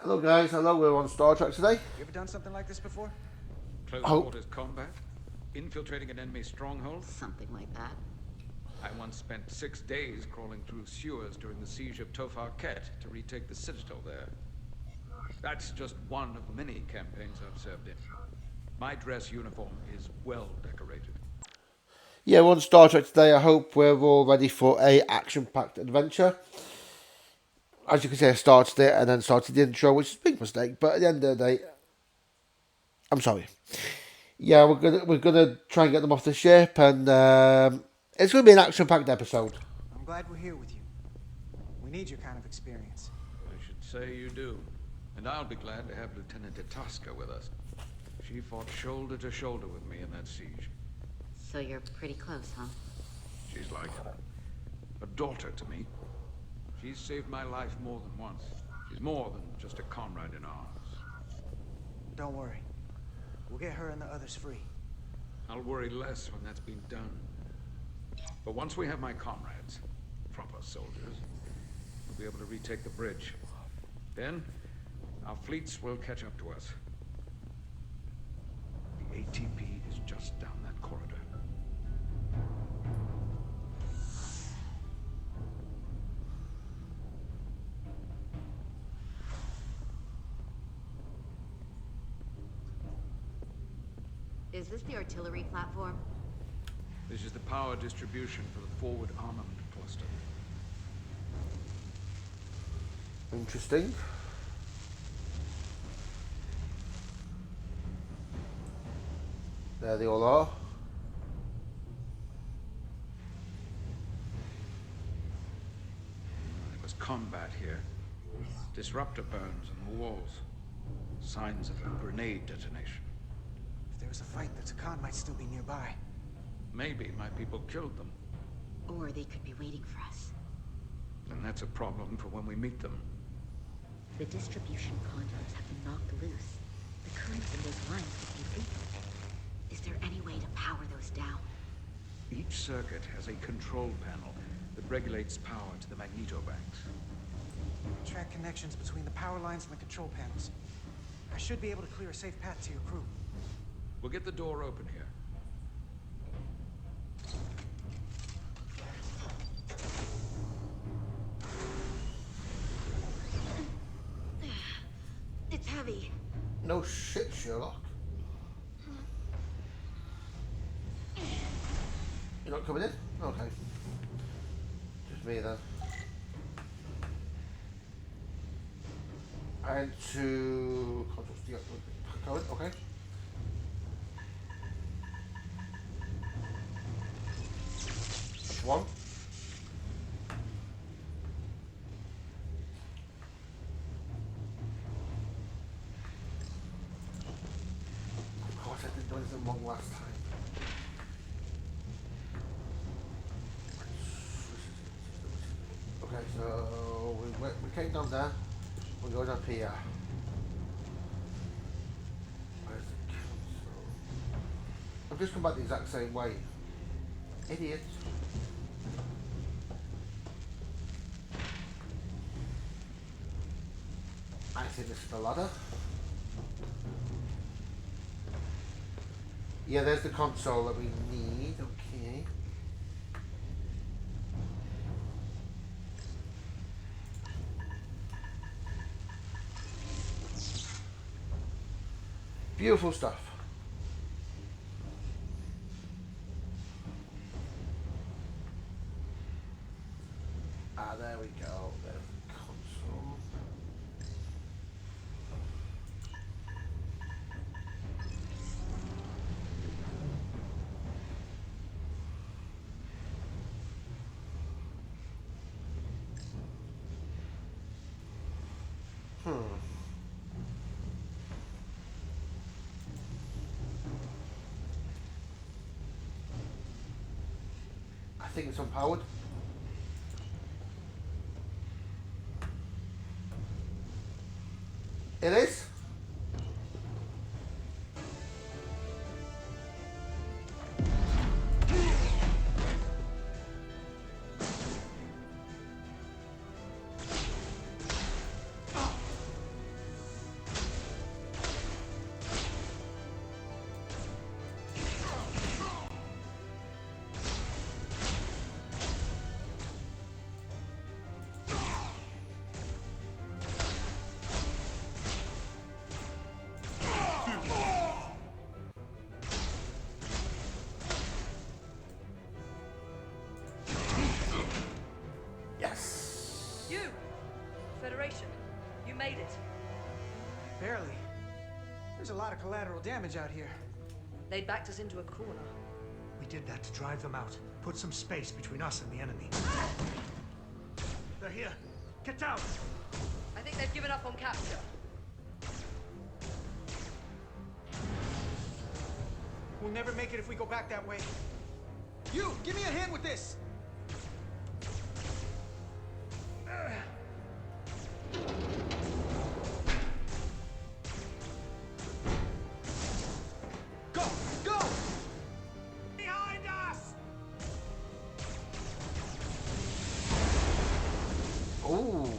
Hello guys, hello, we're on Star Trek today. You ever done something like this before? Close Oh, quarters combat? Infiltrating an enemy stronghold? Something like that. I once spent 6 days crawling through sewers during the siege of Tofar Ket to retake the citadel there. That's just one of many campaigns I've served in. My dress uniform is well decorated. yeah, we're on Star Trek today. I hope we're all ready for a action-packed adventure. As you can see, I started it and then started the intro, which is a big mistake, but at the end of the day, I'm sorry. Yeah, we're gonna try and get them off the ship, and it's gonna be an action-packed episode. I'm glad we're here with you. We need your kind of experience. I should say you do. And I'll be glad to have Lieutenant Itasca with us. She fought shoulder to shoulder with me in that siege. So you're pretty close, huh? She's like a daughter to me. She's saved my life more than once. She's more than just a comrade in arms. Don't worry. We'll get her and the others free. I'll worry less when that's been done. But once we have my comrades, proper soldiers, we'll be able to retake the bridge. Then, our fleets will catch up to us. The ATP is just down that corridor. Is this the artillery platform? This is the power distribution for the forward armament cluster. Interesting. There they all are. There was combat here. Disruptor burns on the walls. Signs of a grenade detonation. If there was a fight, the Takan might still be nearby. Maybe my people killed them. Or they could be waiting for us. And that's a problem for when we meet them. The distribution conduits have been knocked loose. The currents in those lines could be lethal. Is there any way to power those down? Each circuit has a control panel that regulates power to the magnetobanks. Track connections between the power lines and the control panels. I should be able to clear a safe path to your crew. We'll get the door open here. It's heavy. No shit, Sherlock. You're not coming in? Okay. Just me then. And to current, okay. One. Of course, I didn't do anything wrong last time. Okay, so we came down there. We're going up here. Where's the council? I've just come back the exact same way. Idiot. I think this is the ladder. Yeah, there's the console that we need. Okay. Beautiful stuff. Ah, there we go. There's the console. I think it's unpowered. It is? You made it. Barely. There's a lot of collateral damage out here. They'd backed us into a corner. We did that to drive them out. Put some space between us and the enemy. They're here. Get down! I think they've given up on capture. We'll never make it if we go back that way. You, give me a hand with this! Go! Go! Behind us! Ooh.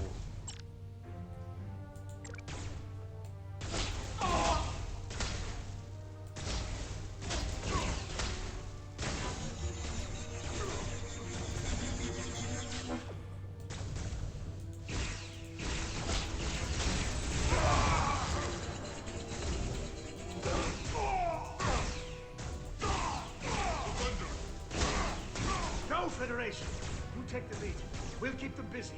Go, Federation! You take the lead. We'll keep them busy.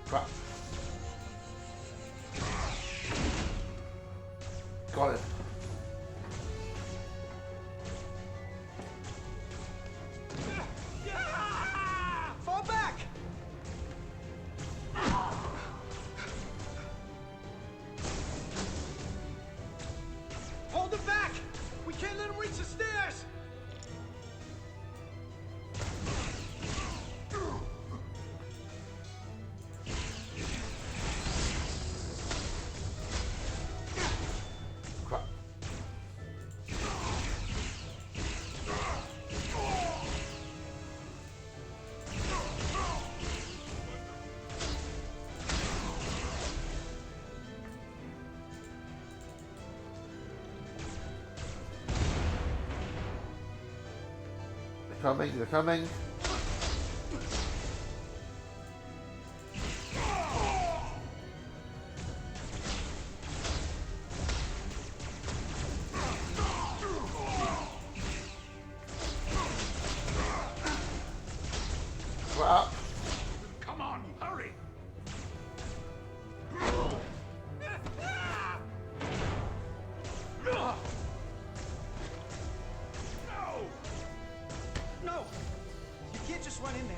Crap. Got it. Fall back! Hold them back! We can't let them reach the stairs! Crap. They're coming, they're coming. Crap. Come on, hurry! No! No! You can't just run in there.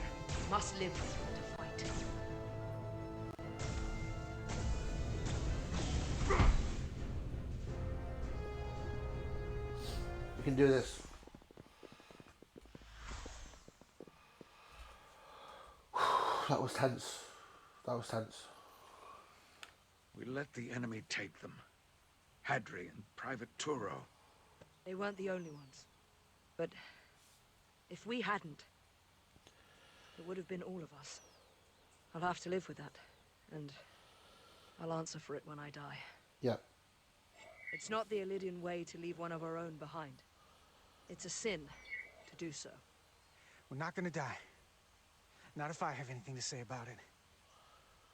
Must live to fight. We can do this. That was tense. That was tense. We let the enemy take them. Hadri and Private Turo. They weren't the only ones. But if we hadn't, it would have been all of us. I'll have to live with that. And I'll answer for it when I die. Yeah. It's not the Illidian way to leave one of our own behind. It's a sin to do so. We're not gonna die. Not if I have anything to say about it.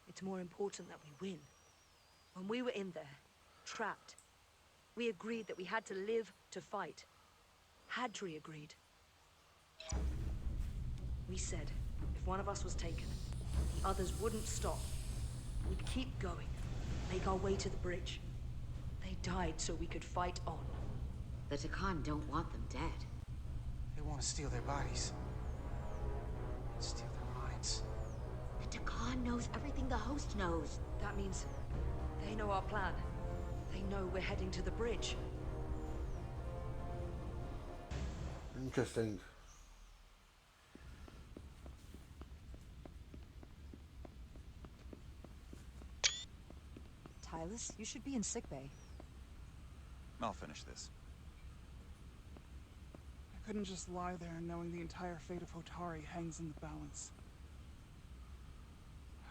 It's more important that we win. When we were in there, trapped, we agreed that we had to live to fight. Hadri agreed. We said, if one of us was taken, the others wouldn't stop. We'd keep going, make our way to the bridge. They died so we could fight on. The Takan don't want them dead. They want to steal their bodies. Steal their minds. The Takan knows everything the host knows. That means they know our plan. They know we're heading to the bridge. Interesting. Tylus, you should be in sickbay. I'll finish this. I couldn't just lie there knowing the entire fate of Hotari hangs in the balance.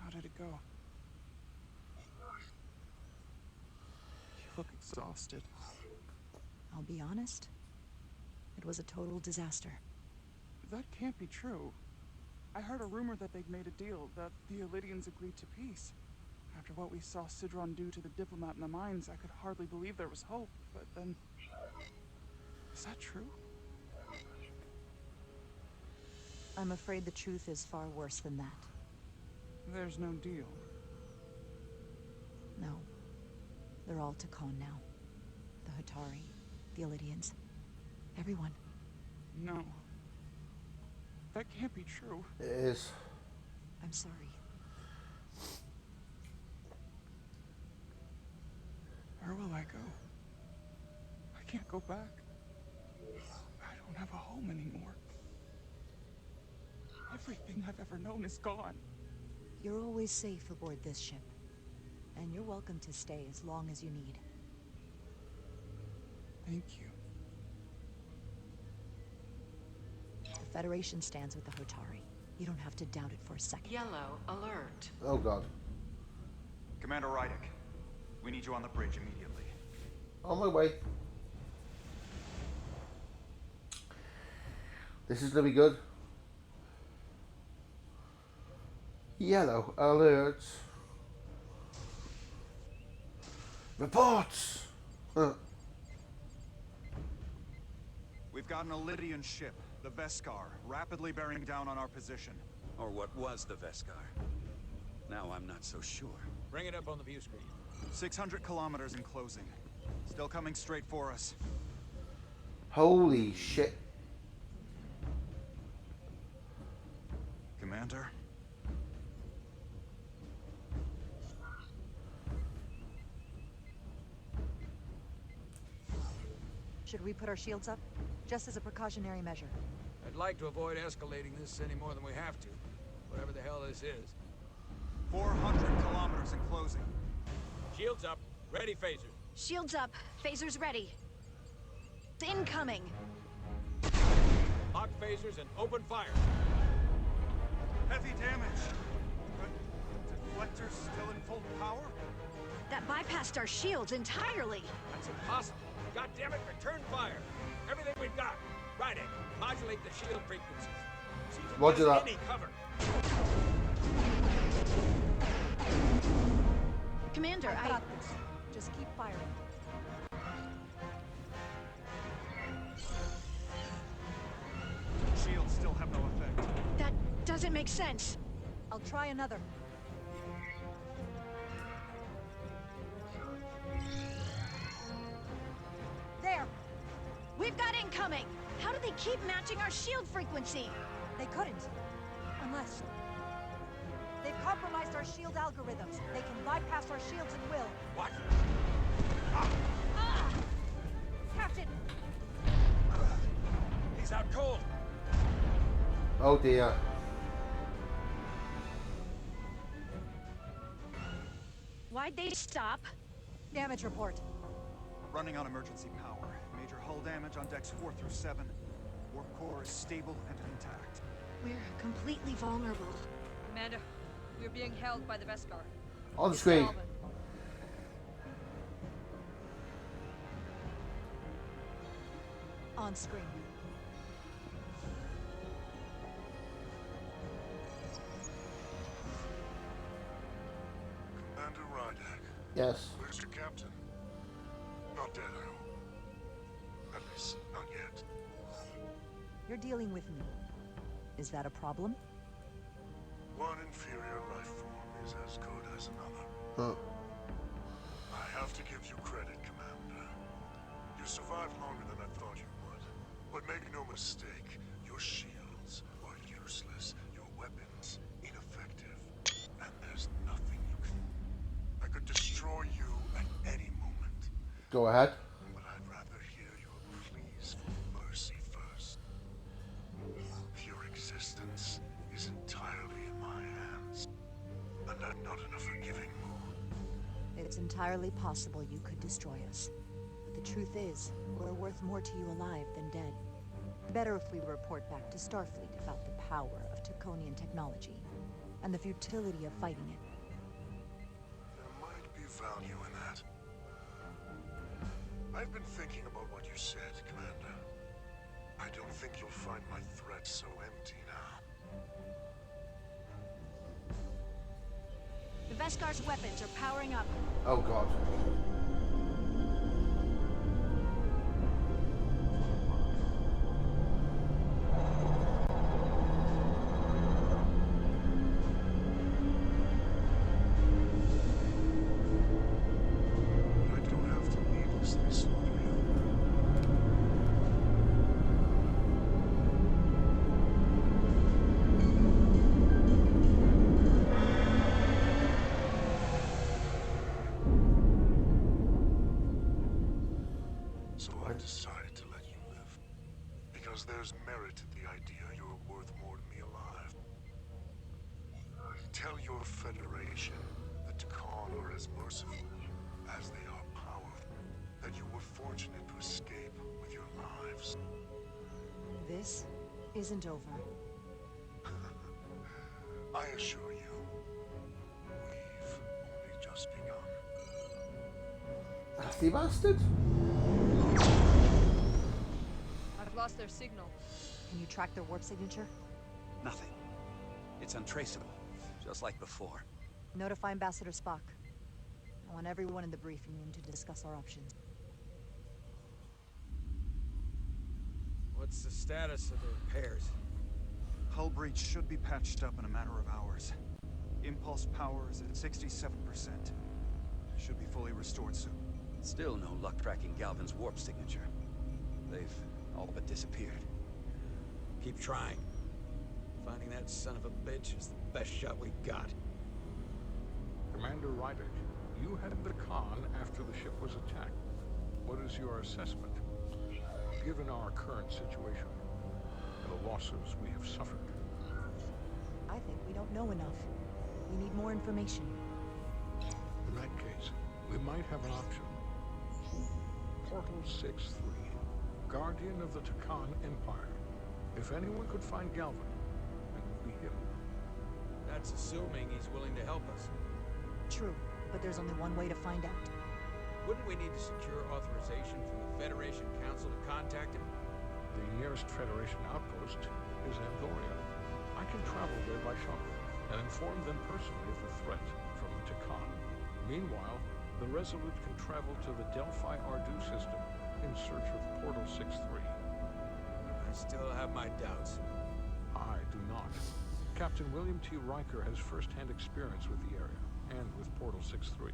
How did it go? You look exhausted. I'll be honest. It was a total disaster. That can't be true. I heard a rumor that they'd made a deal, that the Elydians agreed to peace. After what we saw Sidron do to the diplomat in the mines, I could hardly believe there was hope, but then... Is that true? I'm afraid the truth is far worse than that. There's no deal. No. They're all Takon now. The Hatari, the Elydians, everyone. No. That can't be true. It is. I'm sorry. Where will I go? I can't go back. I don't have a home anymore. Everything I've ever known is gone. You're always safe aboard this ship. And you're welcome to stay as long as you need. Thank you. The Federation stands with the Hatari. You don't have to doubt it for a second. Yellow alert. Oh god. Commander Rydick, we need you on the bridge immediately. On my way. This is gonna be good. Yellow alert. Reports. We've got an Elydian ship, the Veskar, rapidly bearing down on our position. Or what was the Veskar. Now I'm not so sure. Bring it up on the view screen. 600 kilometers in closing. Still coming straight for us. Holy shit. Commander? Should we put our shields up? Just as a precautionary measure. I'd like to avoid escalating this any more than we have to. Whatever the hell this is. 400 kilometers in closing. Shields up. Ready, phaser. Shields up. Phasers ready. Incoming. Lock phasers and open fire. Heavy damage. But deflectors still in full power? That bypassed our shields entirely. That's impossible. God damn it, return fire. Everything we've got. Right in. Modulate the shield frequencies. See if it Roger gives that. any cover. Commander, I got this. Just keep firing. Shields still have no effect. that doesn't make sense. I'll try another. There! We've got incoming. How do they keep matching our shield frequency? They couldn't. Unless... They've compromised our shield algorithms. They can bypass our shields at will. What? Captain! He's out cold. Oh dear. Why'd they stop? Damage report. Running on emergency power. Major hull damage on decks 4 through 7. Warp core is stable and intact. We're completely vulnerable. Commander, we're being held by the Veskar. On the screen. On screen. Commander Rydick. Yes. Where's your captain? Not dead, I hope. At least, not yet. You're dealing with me. Is that a problem? One inferior life form is as good as another. Huh. I have to give you credit, Commander. You survived longer than I thought you would. But make no mistake, your shields are useless, your weapons ineffective, and there's nothing you can... I could destroy you at any moment. Go ahead. But I'd rather hear your pleas for mercy first. Your existence is entirely in my hands, and I'm not in a forgiving mood. It's entirely possible you could destroy us. But the truth is, we're worth more to you alive than dead. Better if we report back to Starfleet about the power of Taconian technology, and the futility of fighting it. There might be value in that. I've been thinking about what you said, Commander. I don't think you'll find my threat so empty now. The Veskar's weapons are powering up. Oh god. I don't have to needlessly slaughter you. So I've decided to let you live. Because there's merit in the idea you're worth more to me alive. Tell your Federation that Takan are as merciful as they are powerful. That you were fortunate to escape with your lives. This isn't over. I assure you, we've only just begun. Nasty bastard. I've lost their signal. Can you track their warp signature? Nothing. It's untraceable, just like before. Notify Ambassador Spock. I want everyone in the briefing room to discuss our options. What's the status of the repairs? Hull breach should be patched up in a matter of hours. Impulse power is at 67%. Should be fully restored soon. Still no luck tracking Galvin's warp signature. They've all but disappeared. Keep trying. Finding that son of a bitch is the best shot we got. Commander Rydick, you had the con after the ship was attacked. What is your assessment? Given our current situation, the losses we have suffered. I think we don't know enough. We need more information. In that case, we might have an option. Portal 6-3, Guardian of the Takan Empire. If anyone could find Galvin, it would be him. That's assuming he's willing to help us. True, but there's only one way to find out. Wouldn't we need to secure authorization from the Federation Council to contact him? The nearest Federation outpost is Andoria. I can travel there by shuttle and inform them personally of the threat from the Takan. Meanwhile, the Resolute can travel to the Delphi Ardu system in search of Portal 6-3. I still have my doubts. I do not. Captain William T. Riker has first-hand experience with the area and with Portal 6-3.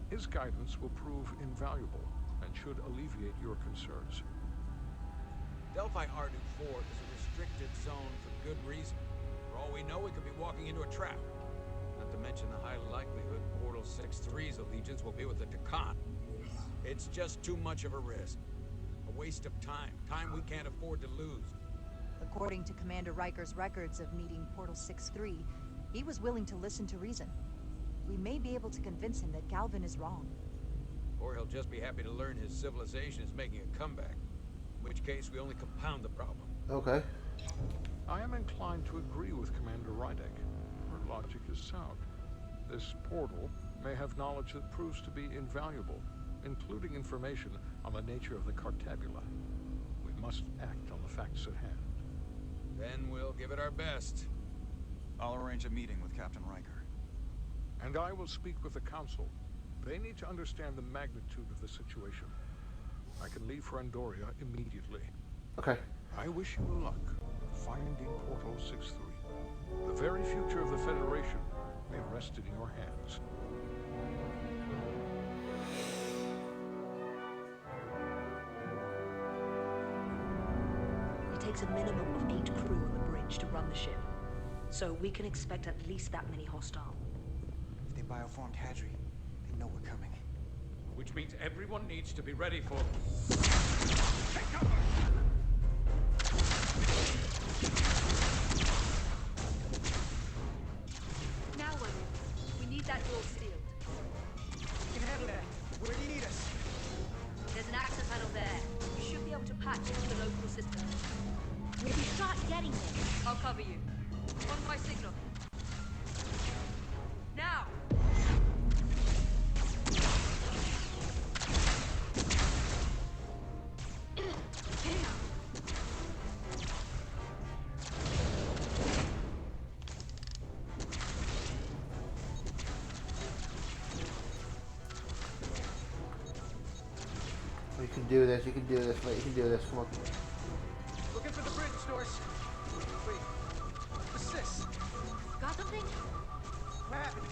His guidance will prove invaluable and should alleviate your concerns. Delphi Ardu 4 is a restricted zone for good reason. For all we know, we could be walking into a trap. Not to mention the high likelihood Portal 6-3's allegiance will be with the Takan. It's just too much of a risk. A waste of time. Time we can't afford to lose. According to Commander Riker's records of meeting Portal 6-3, he was willing to listen to reason. We may be able to convince him that Galvin is wrong. Or he'll just be happy to learn his civilization is making a comeback. In which case, we only compound the problem. Okay. I am inclined to agree with Commander Rydick. Her logic is sound. This portal may have knowledge that proves to be invaluable, including information on the nature of the Cartabula. We must act on the facts at hand. Then we'll give it our best. I'll arrange a meeting with Captain Riker. And I will speak with the Council. They need to understand the magnitude of the situation. I can leave for Andoria immediately. Okay. I wish you luck finding Portal 6-3. The very future of the Federation may rest in your hands. It takes a minimum of 8 crew on the bridge to run the ship. So we can expect at least that many hostile. If they bioformed Hadri, they know we're coming. Which means everyone needs to be ready for... Take cover! Now, Williams, we need that door sealed. We can handle that. Where do you need us? There's an access panel there. You should be able to patch into the local system. We'll be shot getting there. I'll cover you. On my signal. Now! do this, you can do this, mate, you can do this, come on. Looking for the bridge, Stores. Wait, what's this? Got something? Gravity.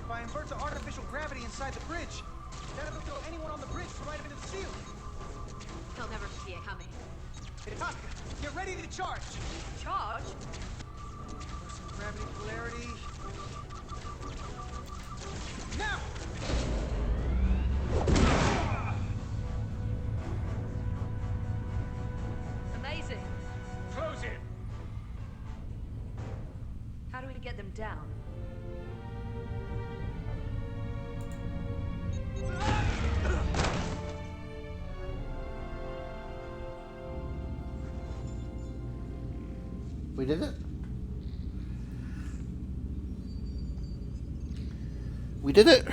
If I invert the artificial gravity inside the bridge, that'll throw anyone on the bridge right up into the ceiling. They'll never see it coming. Hey, Tosca, get ready to charge. Charge? Reversing gravity polarity. Now! Amazing. Close it! How do we get them down? We did it. We did it.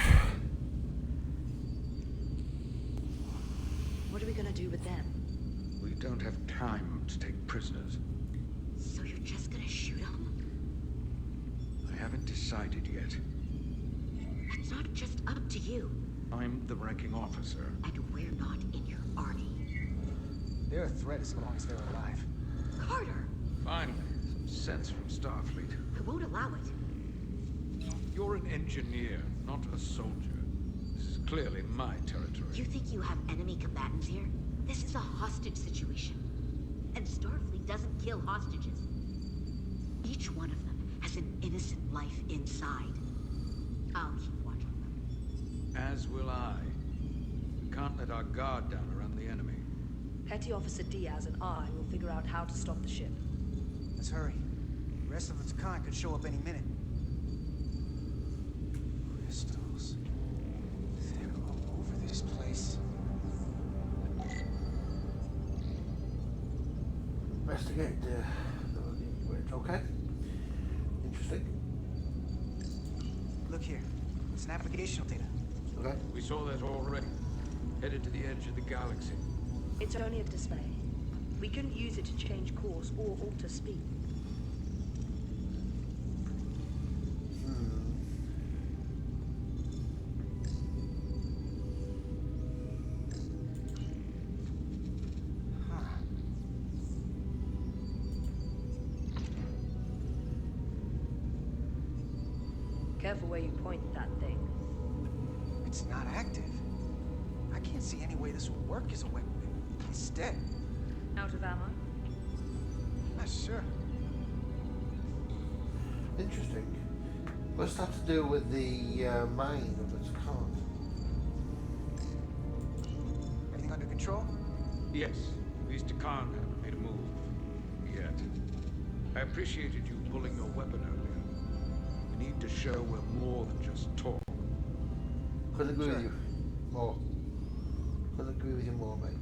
What are we gonna do with them? We don't have time to take prisoners. So you're just gonna shoot them? I haven't decided yet. It's not just up to you. I'm the ranking officer. And we're not in your army. They're a threat as long as they're alive. Carter! Finally, some sense from Starfleet. I won't allow it. You're an engineer, not a soldier. This is clearly my territory. You think you have enemy combatants here? This is a hostage situation. And Starfleet doesn't kill hostages. Each one of them has an innocent life inside. I'll keep watch on them. As will I. We can't let our guard down around the enemy. Petty Officer Diaz and I will figure out how to stop the ship. Let's hurry. The rest of the Takan could show up any minute. Crystals. They're all over this place. Investigate the bridge, okay? Interesting. Look here. It's navigational data. Okay. We saw that already. Headed to the edge of the galaxy. It's only a display. We couldn't use it to change course or alter speed. Careful where you point that thing. It's not active. I can't see any way this would work as a weapon. It's dead. Out of ammo? Not sure. Interesting. What's that to do with the mine of its car? Everything under control? Yes, these Takan haven't made a move. Yet. I appreciated you pulling your weapon earlier. We need to show we're more than just talk. Couldn't agree with you more. Couldn't agree with you more, mate.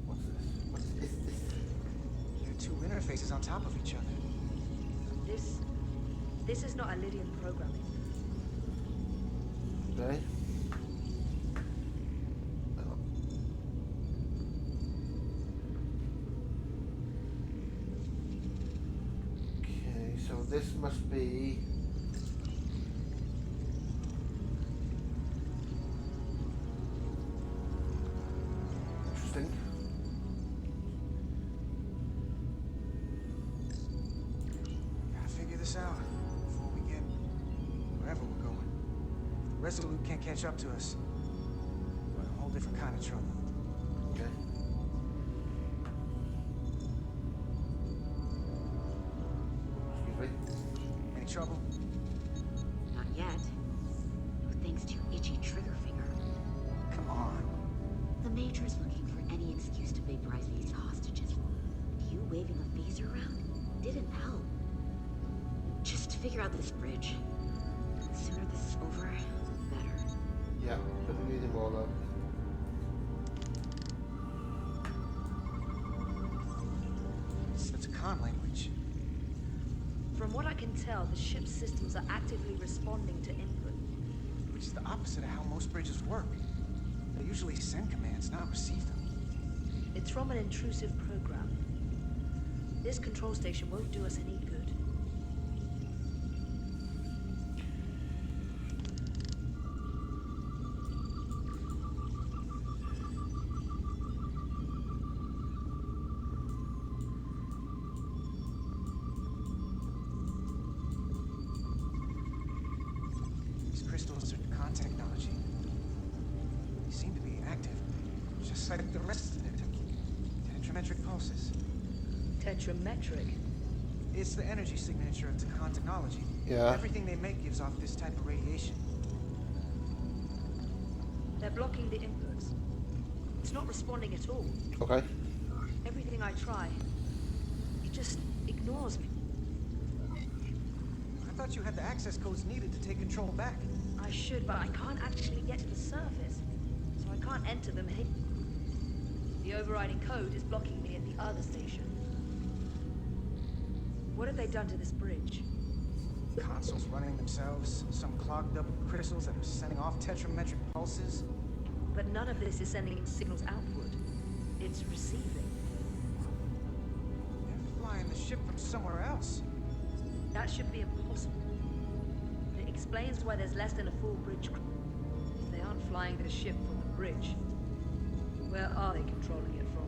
What's this? What is this? There are two interfaces on top of each other. This is not Lydian programming. Okay. Okay, so this must be. Interesting. Gotta figure this out before we get wherever we're going. If the Resolute can't catch up to us, we're in a whole different kind of trouble. Okay. Excuse me. Any trouble? Not yet. Thanks to your itchy trigger finger. Come on. The Major is looking for any excuse to vaporize these hostages. You waving a phaser around didn't help. Just figure out this bridge. The sooner this is over, the better. Yeah, couldn't agree with you more though. It's the Takan language. From what I can tell, the ship's systems are actively responding to input. Which is the opposite of how most bridges work. They usually send commands, not receive them. It's from an intrusive program. This control station won't do us any good. just like the rest of it. Tetrametric pulses. Tetrametric? It's the energy signature of Takan technology. Yeah. Everything they make gives off this type of radiation. They're blocking the inputs. It's not responding at all. Okay. Everything I try, it just ignores me. I thought you had the access codes needed to take control back. I should, but I can't actually get to the surface, so I can't enter them. The overriding code is blocking me at the other station. What have they done to this bridge? Consoles running themselves, some clogged up crystals that are sending off tetrametric pulses. But none of this is sending signals outward. It's receiving. They're flying the ship from somewhere else. That should be impossible. It explains why there's less than a full bridge crew. If they aren't flying the ship from the bridge, where are they controlling it from?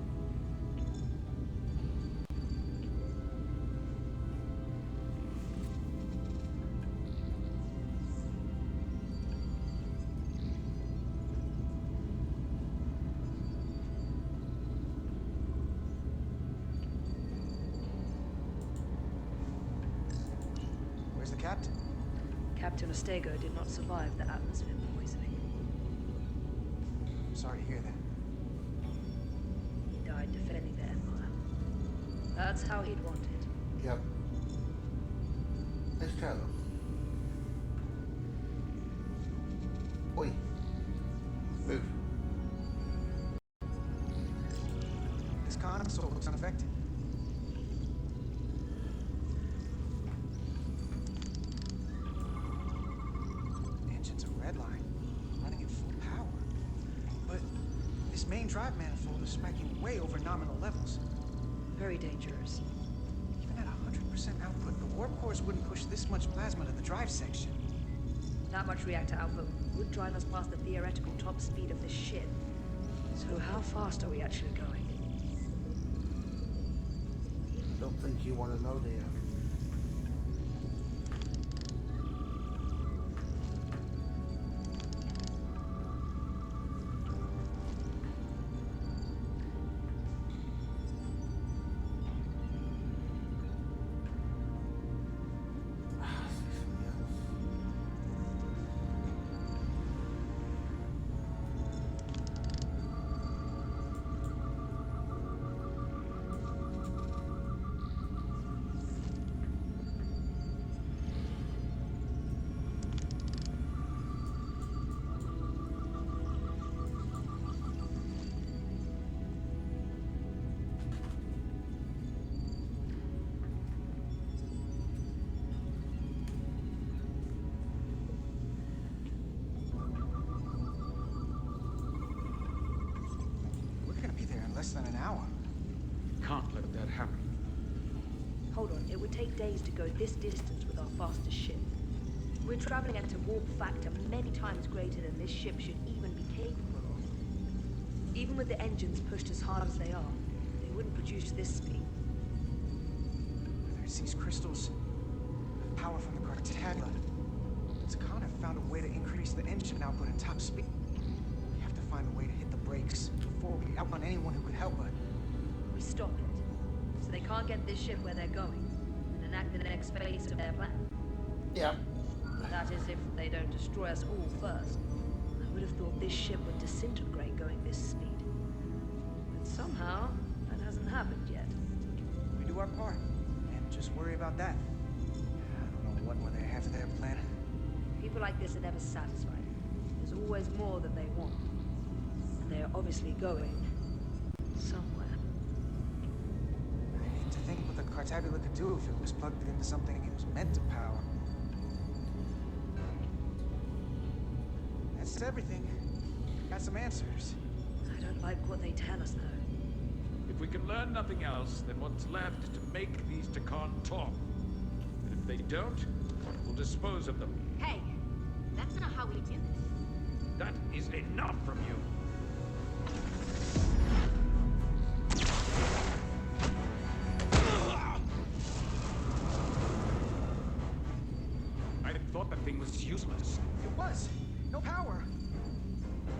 Where's the captain? Captain Ostego did not survive the atmosphere poisoning. I'm sorry to hear that. He died defending the Empire. That's how he'd want it. Yep. Let's try them. Oi. Move. This console looks unaffected. Engines are redline, running at full power. But this main drive manifold is smacking way over nominal levels. Very dangerous. Even at 100% output, the warp cores wouldn't push this much plasma to the drive section. That much reactor output would drive us past the theoretical top speed of this ship. So how fast are we actually going? Don't think you want to know, do you? Less than an hour. Can't let that happen. Hold on, it would take days to go this distance with our fastest ship. We're traveling at a warp factor many times greater than this ship should even be capable of. Even with the engines pushed as hard as they are, they wouldn't produce this speed. Whether it's these crystals, power from the Cartagla, Takan have found a way to increase the engine output and top speed. We have to find a way to hit the brakes before we outrun anyone who could help us. We stop it, so they can't get this ship where they're going, and enact the next phase of their plan. Yeah. That is if they don't destroy us all first. I would have thought this ship would disintegrate going this speed. But somehow, that hasn't happened yet. We do our part, and just worry about that. I don't know what more they have for their plan. People like this are never satisfied. There's always more that they want. And they are obviously going somewhere. I hate to think what the Cartagula could do if it was plugged into something it was meant to power. That's everything. Got some answers. I don't like what they tell us, though. If we can learn nothing else, then what's left to make these Takan talk. And if they don't, we'll dispose of them. Hey, that's not how we do this. That is enough from you. I thought that thing was useless. It was. No power.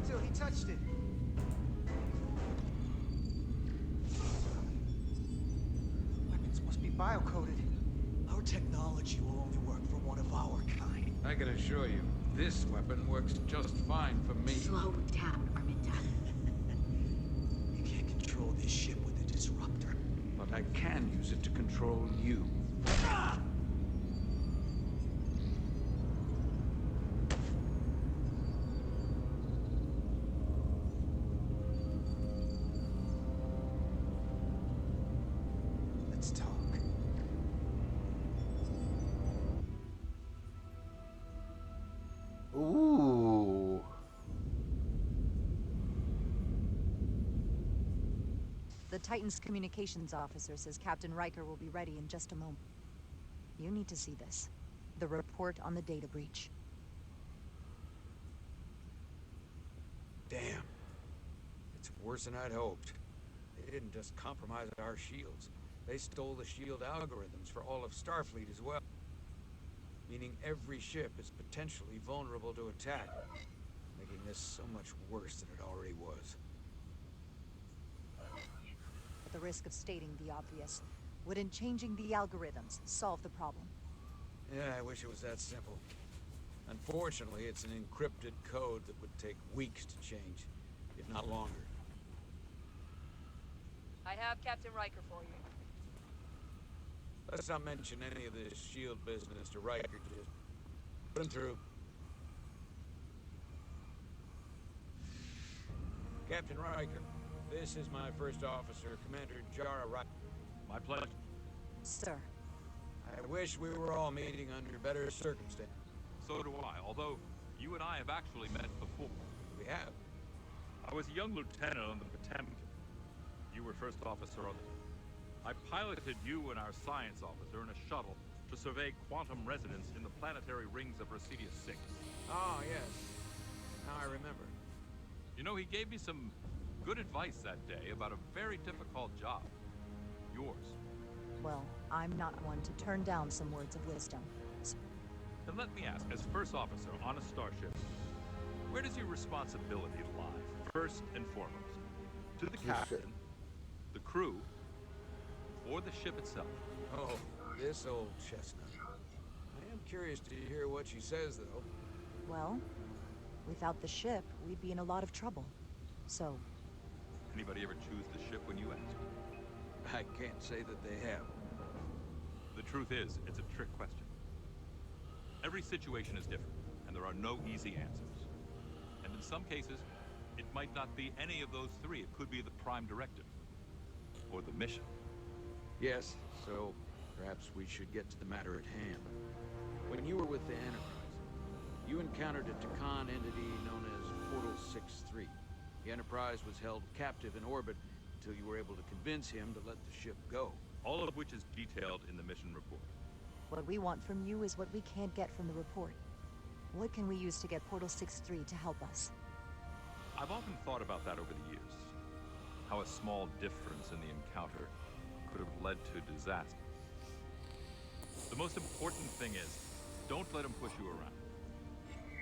Until he touched it. biocoded. Our technology will only work for one of our kind. I can assure you, this weapon works just fine for me. Slow down, Arminta. You can't control this ship with a disruptor. But I can use it to control you. Ah! Let's talk. Ooh. The Titan's communications officer says Captain Riker will be ready in just a moment. You need to see this. The report on the data breach. Damn. It's worse than I'd hoped. They didn't just compromise our shields. They stole the shield algorithms for all of Starfleet as well. Meaning every ship is potentially vulnerable to attack. Making this so much worse than it already was. At the risk of stating the obvious, wouldn't changing the algorithms solve the problem? Yeah, I wish it was that simple. Unfortunately, it's an encrypted code that would take weeks to change, if not longer. I have Captain Riker for you. Let's not mention any of this shield business to Riker, just put him through. Captain Riker, this is my first officer, Commander Jara Riker. My pleasure. Sir. I wish we were all meeting under better circumstances. So do I, although you and I have actually met before. We have. I was a young lieutenant on the Potemkin. You were first officer on the... I piloted you and our science officer in a shuttle to survey quantum resonance in the planetary rings of Resurgence 6. Oh, yes. Now I remember. You know, he gave me some good advice that day about a very difficult job. Yours. Well, I'm not one to turn down some words of wisdom. Then let me ask, as first officer on a starship, where does your responsibility lie, first and foremost? To the captain, the crew, or the ship itself? Oh, this old chestnut. I am curious to hear what she says, though. Well, without the ship, we'd be in a lot of trouble. So... Anybody ever choose the ship when you ask? I can't say that they have. The truth is, it's a trick question. Every situation is different, and there are no easy answers. And in some cases, it might not be any of those three. It could be the prime directive, or the mission. Yes, so perhaps we should get to the matter at hand. When you were with the Enterprise, you encountered a Takan entity known as Portal 6-3. The Enterprise was held captive in orbit until you were able to convince him to let the ship go. All of which is detailed in the mission report. what we want from you is what we can't get from the report. What can we use to get Portal 6-3 to help us? I've often thought about that over the years. How a small difference in the encounter could have led to disaster. The most important thing is, don't let him push you around.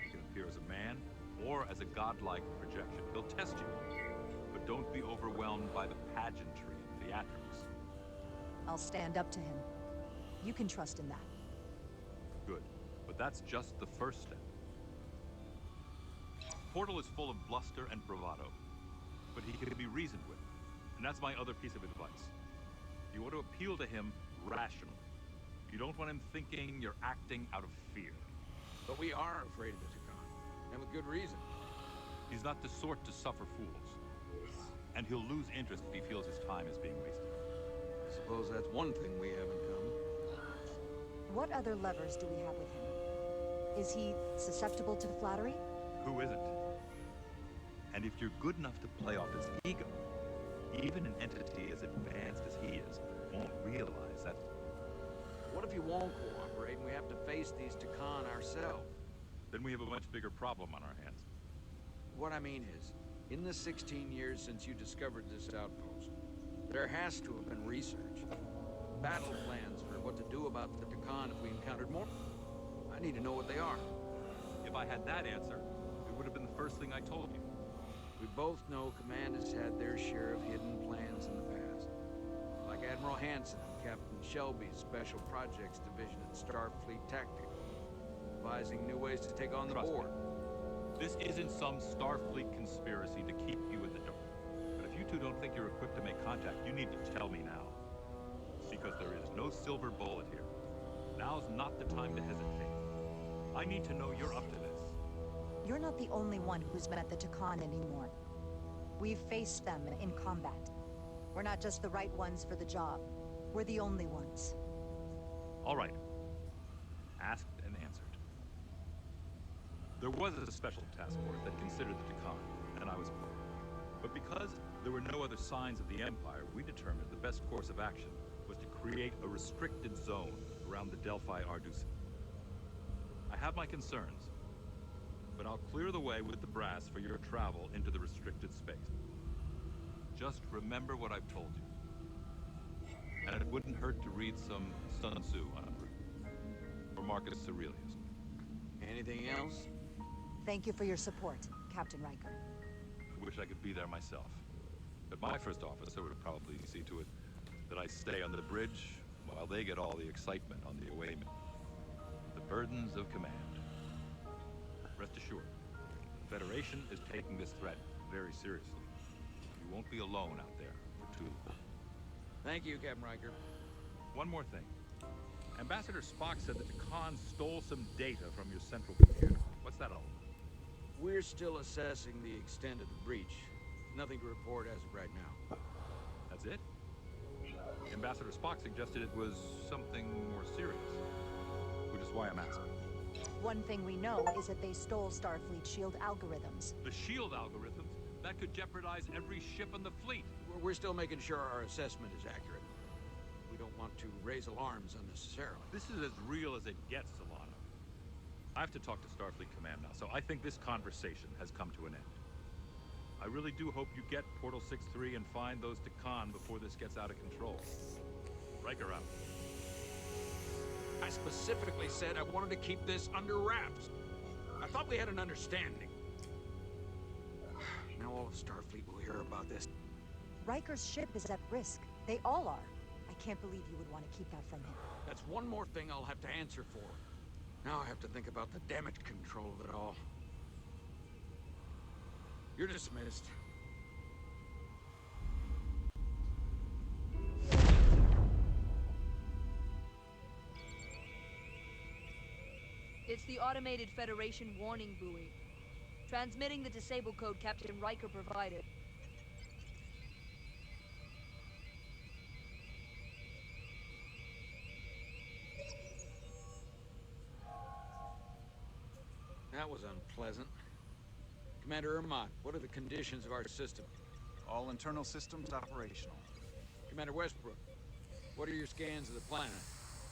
He can appear as a man or as a godlike projection. He'll test you, but don't be overwhelmed by the pageantry and theatrics. I'll stand up to him. You can trust in that. Good, but that's just the first step. Portal is full of bluster and bravado, but he can be reasoned with, and that's my other piece of advice. You want to appeal to him rationally. You don't want him thinking you're acting out of fear. But we are afraid of the Takan, and with good reason. He's not the sort to suffer fools, and he'll lose interest if he feels his time is being wasted. I suppose that's one thing we have in common. What other levers do we have with him? Is he susceptible to flattery? Who isn't? And if you're good enough to play off his ego, even an entity as advanced as he is won't realize that. What if he won't cooperate and we have to face these Takan ourselves? Then we have a much bigger problem on our hands. What I mean is, in the 16 years since you discovered this outpost, there has to have been research. Battle plans for what to do about the Takan if we encountered more. I need to know what they are. If I had that answer, it would have been the first thing I told you. We both know Command has had their share of hidden plans in the past. Like Admiral Admiral Hansen and Captain Shelby's Special Projects Division at Starfleet Tactical, devising new ways to take on the Trust me. board. This isn't some Starfleet conspiracy to keep you in the dark. But if you two don't think you're equipped to make contact, you need to tell me now. Because there is no silver bullet here. Now's not the time to hesitate. I need to know you're up to this. You're not the only one who's met the Takan anymore. We've faced them in combat. We're not just the right ones for the job. We're the only ones. All right. Asked and answered. There was a special task force that considered the Takan, and I was part. But because there were no other signs of the Empire, we determined the best course of action was to create a restricted zone around the Delphi Arducin. I have my concerns, but I'll clear the way with the brass for your travel into the restricted space. Just remember what I've told you. And it wouldn't hurt to read some Sun Tzu on route. Or Marcus Aurelius. Anything else? Thank you for your support, Captain Riker. I wish I could be there myself. But my first officer would probably see to it that I stay on the bridge while they get all the excitement on the away mission. The burdens of command. Rest assured, the Federation is taking this threat very seriously. You won't be alone out there for too long. Thank you, Captain Riker. One more thing. Ambassador Spock said that the Khan stole some data from your central computer. What's that all about? We're still assessing the extent of the breach. Nothing to report as of right now. That's it? Ambassador Spock suggested it was something more serious. Which is why I'm asking. One thing we know is that they stole Starfleet shield algorithms. The shield algorithms? That could jeopardize every ship in the fleet. We're still making sure our assessment is accurate. We don't want to raise alarms unnecessarily. This is as real as it gets, Solana. I have to talk to Starfleet Command now, so I think this conversation has come to an end. I really do hope you get Portal 6-3 and find those Takan before this gets out of control. Riker out. I specifically said I wanted to keep this under wraps. I thought we had an understanding. Now all of Starfleet will hear about this. Riker's ship is at risk. They all are. I can't believe you would want to keep that from him. That's one more thing I'll have to answer for. Now I have to think about the damage control of it all. You're dismissed. It's the automated Federation warning buoy. Transmitting the disable code Captain Riker provided. That was unpleasant. Commander Ermont, what are the conditions of our system? All internal systems operational. Commander Westbrook, what are your scans of the planet?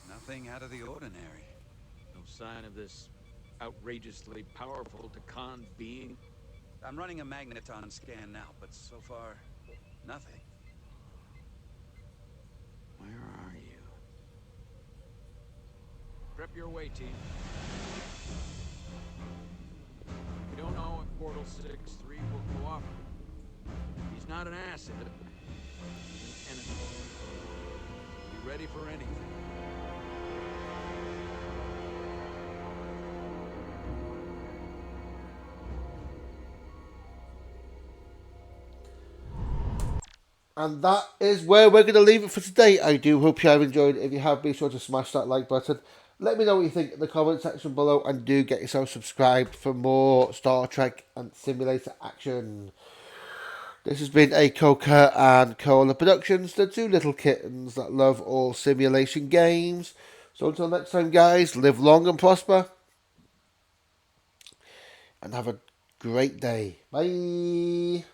Nothing out of the ordinary. No sign of this outrageously powerful Takan being? I'm running a magneton scan now, but so far, nothing. Where are you? Prep your way, team. We don't know if Portal 6-3 will cooperate. He's not an asset. He's an enemy. Be ready for anything. And that is where we're going to leave it for today. I do hope you have enjoyed. If you have, be sure to smash that like button. Let me know what you think in the comment section below. And do get yourself subscribed for more Star Trek and simulator action. This has been a Coca and Cola Productions, the two little kittens that love all simulation games. So until next time, guys, live long and prosper. And have a great day. Bye.